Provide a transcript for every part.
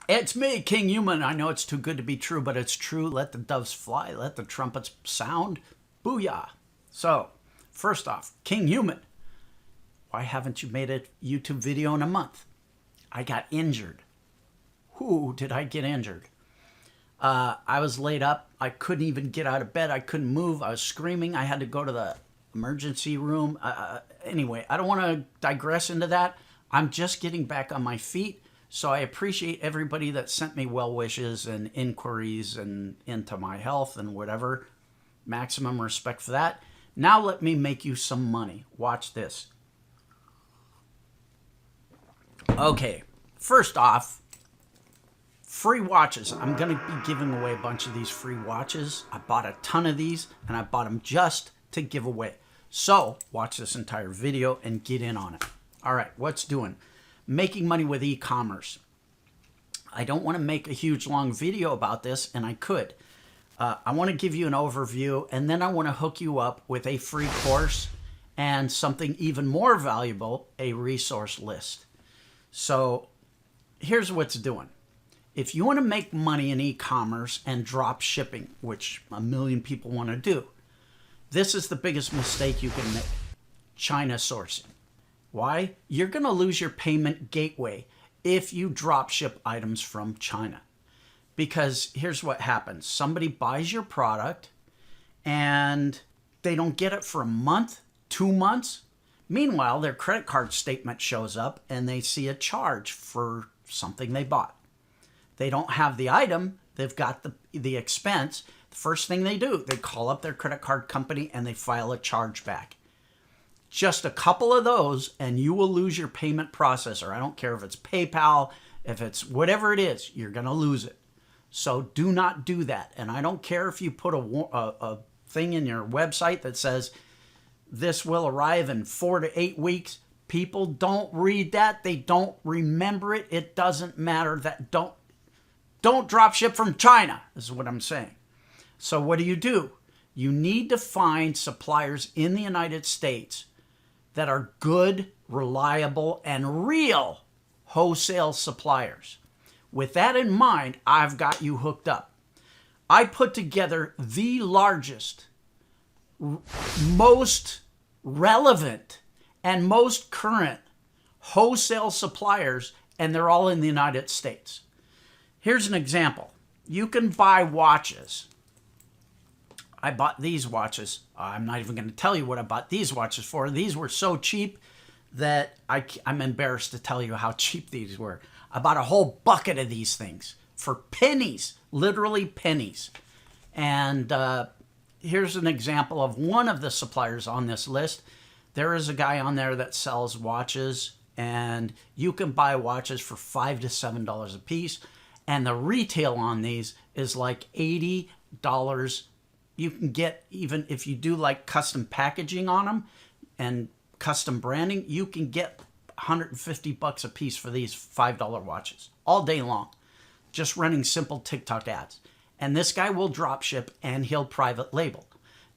It's me, Kinghuman. I know it's too good to be true, but it's true. Let the doves fly. Let the trumpets sound. Booyah. So, first off, Kinghuman, why haven't you made a YouTube video in a month? I got injured. Who did I get injured? I was laid up. I couldn't even get out of bed. I couldn't move. I was screaming. I had to go to the emergency room. Anyway, I don't want to digress into that. I'm just getting back on my feet. So I appreciate everybody that sent me well wishes and inquiries and into my health and whatever. Maximum respect for that. Now let me make you some money. Watch this. Okay, first off, free watches. I'm going to be giving away a bunch of these free watches. I bought a ton of these, and I bought them just to give away. So watch this entire video and get in on it. All right, what's doing? Making money with e-commerce. I don't want to make a huge long video about this, and I could. I want to give you an overview, and then I want to hook you up with a free course and something even more valuable, a resource list. So here's what's doing. If you want to make money in e-commerce and drop shipping, which a million people want to do, this is the biggest mistake you can make. China sourcing. Why? You're going to lose your payment gateway if you drop ship items from China. Because here's what happens. Somebody buys your product and they don't get it for a month, 2 months. Meanwhile, their credit card statement shows up and they see a charge for something they bought. They don't have the item. They've got the expense. The first thing they do, they call up their credit card company and they file a chargeback. Just a couple of those and you will lose your payment processor. I don't care if it's PayPal, if it's whatever it is, you're going to lose it. So do not do that. And I don't care if you put a thing in your website that says this will arrive in 4 to 8 weeks. People don't read that. They don't remember it. It doesn't matter. That don't drop ship from China, is what I'm saying. So what do? You need to find suppliers in the United States that are good, reliable, and real wholesale suppliers. With that in mind, I've got you hooked up. I put together the largest, most relevant, and most current wholesale suppliers, and they're all in the United States. Here's an example. You can buy watches. I bought these watches. I'm not even going to tell you what I bought these watches for. These were so cheap that I'm embarrassed to tell you how cheap these were. I bought a whole bucket of these things for pennies, literally pennies. And here's an example of one of the suppliers on this list. There is a guy on there that sells watches, and you can buy watches for $5 to $7 a piece. And the retail on these is like $80. You can get, even if you do like custom packaging on them and custom branding, you can get $150 a piece for these $5 watches all day long, just running simple TikTok ads. And this guy will drop ship and he'll private label.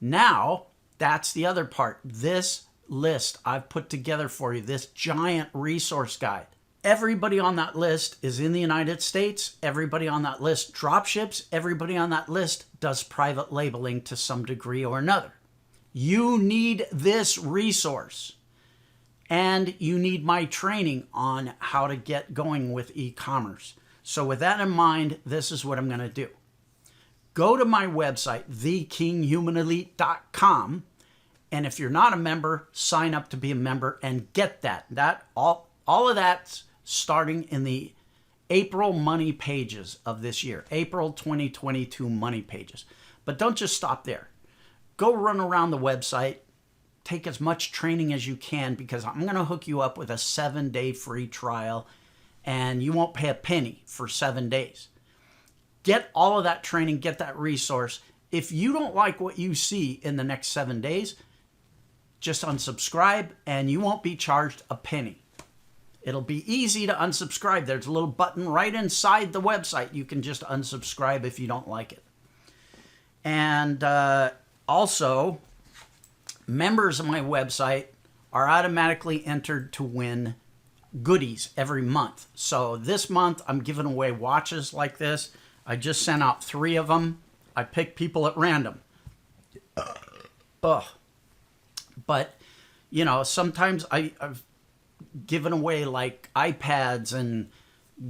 Now, that's the other part. This list I've put together for you, this giant resource guide. Everybody on that list is in the United States. Everybody on that list drop ships. Everybody on that list does private labeling to some degree or another. You need this resource. And you need my training on how to get going with e-commerce. So with that in mind, this is what I'm going to do. Go to my website, thekinghumanelite.com. And if you're not a member, sign up to be a member and get that. All of that's starting in the April money pages of this year, April 2022 money pages. But don't just stop there. Go run around the website, take as much training as you can, because I'm going to hook you up with a 7-day free trial and you won't pay a penny for 7 days. Get all of that training, get that resource. If you don't like what you see in the next 7 days, just unsubscribe and you won't be charged a penny. It'll be easy to unsubscribe. There's a little button right inside the website. You can just unsubscribe if you don't like it. And also, members of my website are automatically entered to win goodies every month. So this month I'm giving away watches like this. I just sent out 3 of them. I pick people at random. Ugh. But, you know, sometimes I've given away like iPads and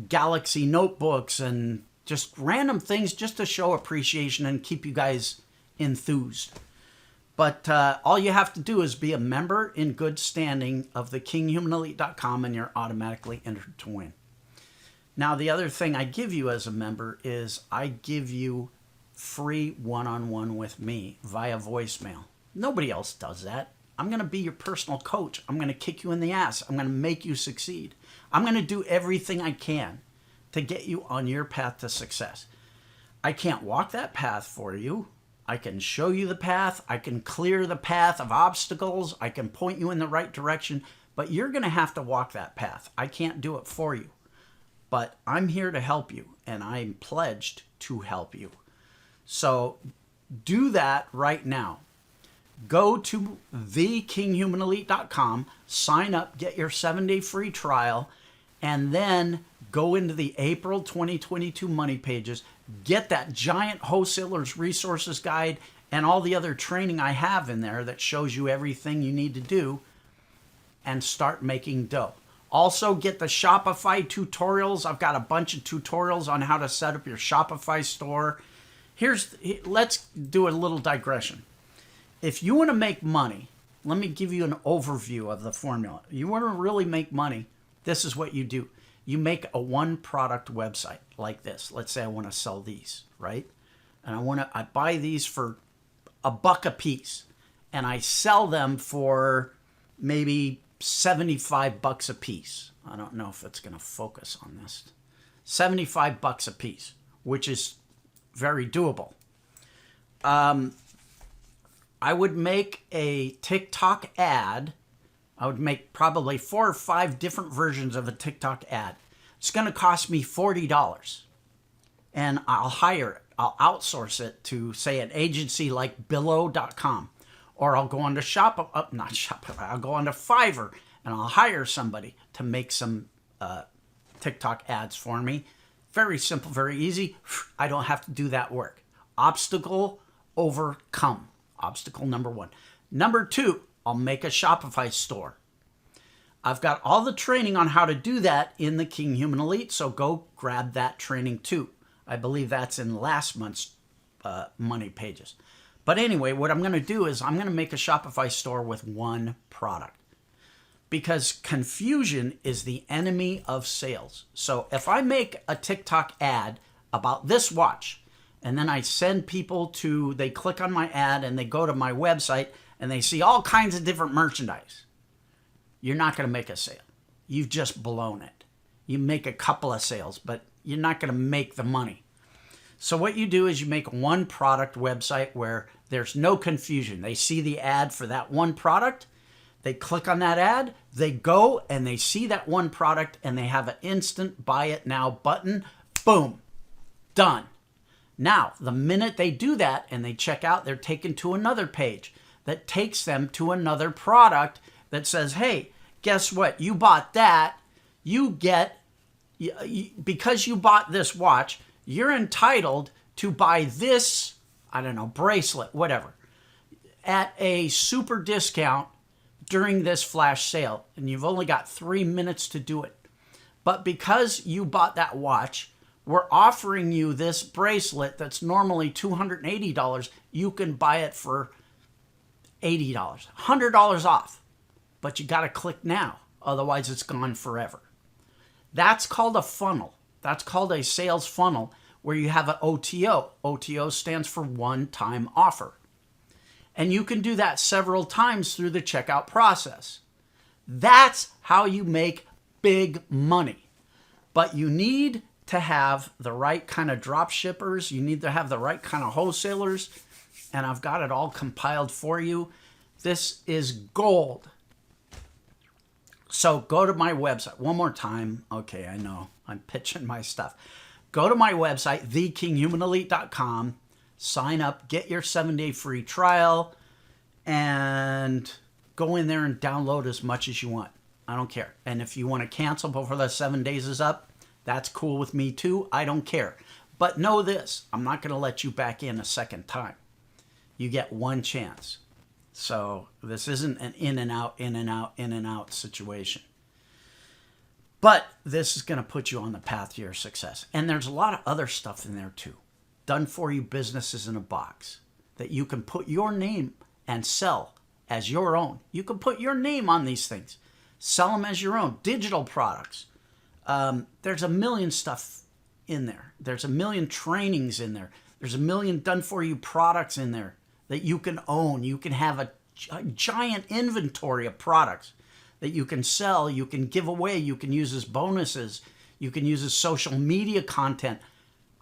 Galaxy notebooks and just random things just to show appreciation and keep you guys enthused. But all you have to do is be a member in good standing of the KinghumanElite.com and you're automatically entered to win. Now, the other thing I give you as a member is I give you free one-on-one with me via voicemail. Nobody else does that. I'm going to be your personal coach. I'm going to kick you in the ass. I'm going to make you succeed. I'm going to do everything I can to get you on your path to success. I can't walk that path for you. I can show you the path. I can clear the path of obstacles. I can point you in the right direction, but you're going to have to walk that path. I can't do it for you, but I'm here to help you, and I'm pledged to help you. So do that right now. Go to thekinghumanelite.com, sign up, get your 7-day free trial, and then go into the April 2022 money pages, get that giant wholesalers resources guide and all the other training I have in there that shows you everything you need to do, and start making dough. Also get the Shopify tutorials. I've got a bunch of tutorials on how to set up your Shopify store. Let's do a little digression. If you want to make money, let me give you an overview of the formula. You want to really make money, this is what you do. You make a one-product website like this. Let's say I want to sell these, right? And I buy these for $1 a piece, and I sell them for maybe $75 a piece. I don't know if it's going to focus on this. $75 a piece, which is very doable. I would make a TikTok ad. I would make probably 4 or 5 different versions of a TikTok ad. It's going to cost me $40. And I'll outsource it to, say, an agency like Billo.com. Or I'll go on to I'll go on to Fiverr and I'll hire somebody to make some TikTok ads for me. Very simple, very easy. I don't have to do that work. Obstacle overcome. Obstacle number 1. Number 2, I'll make a Shopify store. I've got all the training on how to do that in the Kinghuman Elite, so go grab that training too. I believe that's in last month's money pages. But anyway, what I'm going to do is I'm going to make a Shopify store with one product, because confusion is the enemy of sales. So if I make a TikTok ad about this watch, and then I send people they click on my ad and they go to my website and they see all kinds of different merchandise, you're not going to make a sale. You've just blown it. You make a couple of sales, but you're not going to make the money. So what you do is you make one product website where there's no confusion. They see the ad for that one product. They click on that ad. They go and they see that one product and they have an instant buy it now button. Boom. Done. Now, the minute they do that and they check out, they're taken to another page that takes them to another product that says, hey, guess what? You bought that. Because you bought this watch, you're entitled to buy this, I don't know, bracelet, whatever, at a super discount during this flash sale. And you've only got 3 minutes to do it. But because you bought that watch, we're offering you this bracelet that's normally $280. You can buy it for $80, $100 off. But you got to click now. Otherwise, it's gone forever. That's called a funnel. That's called a sales funnel where you have an OTO. OTO stands for one-time offer. And you can do that several times through the checkout process. That's how you make big money. But you need to have the right kind of drop shippers. You need to have the right kind of wholesalers. And I've got it all compiled for you. This is gold. So go to my website one more time. Okay, I know I'm pitching my stuff. Go to my website, thekinghumanelite.com, sign up, get your 7-day free trial, and go in there and download as much as you want. I don't care. And if you want to cancel before the 7 days is up, that's cool with me too. I don't care. But know this, I'm not going to let you back in a second time. You get one chance. So this isn't an in and out, in and out, in and out situation. But this is going to put you on the path to your success. And there's a lot of other stuff in there too. Done for you businesses in a box that you can put your name and sell as your own. You can put your name on these things. Sell them as your own. Digital products. There's a million stuff in there. There's a million trainings in there. There's a million done for you products in there that you can own. You can have a giant inventory of products that you can sell, you can give away, you can use as bonuses, you can use as social media content.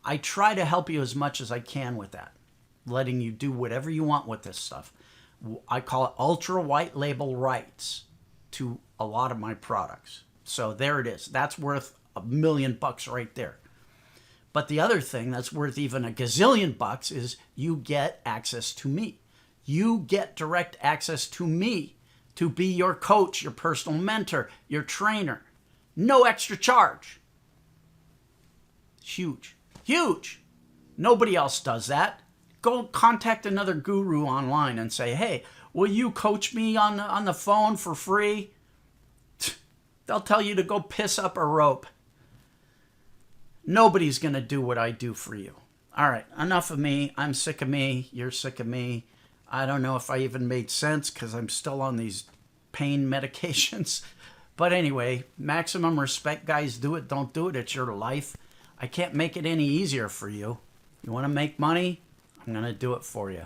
I try to help you as much as I can with that, letting you do whatever you want with this stuff. I call it ultra white label rights to a lot of my products. So there it is. That's worth $1 million right there. But the other thing that's worth even a gazillion bucks is you get access to me. You get direct access to me to be your coach, your personal mentor, your trainer. No extra charge. Huge. Huge. Nobody else does that. Go contact another guru online and say, hey, will you coach me on the phone for free? They'll tell you to go piss up a rope. Nobody's going to do what I do for you. All right, enough of me. I'm sick of me. You're sick of me. I don't know if I even made sense because I'm still on these pain medications. But anyway, maximum respect, guys. Do it, don't do it. It's your life. I can't make it any easier for you. You want to make money? I'm going to do it for you.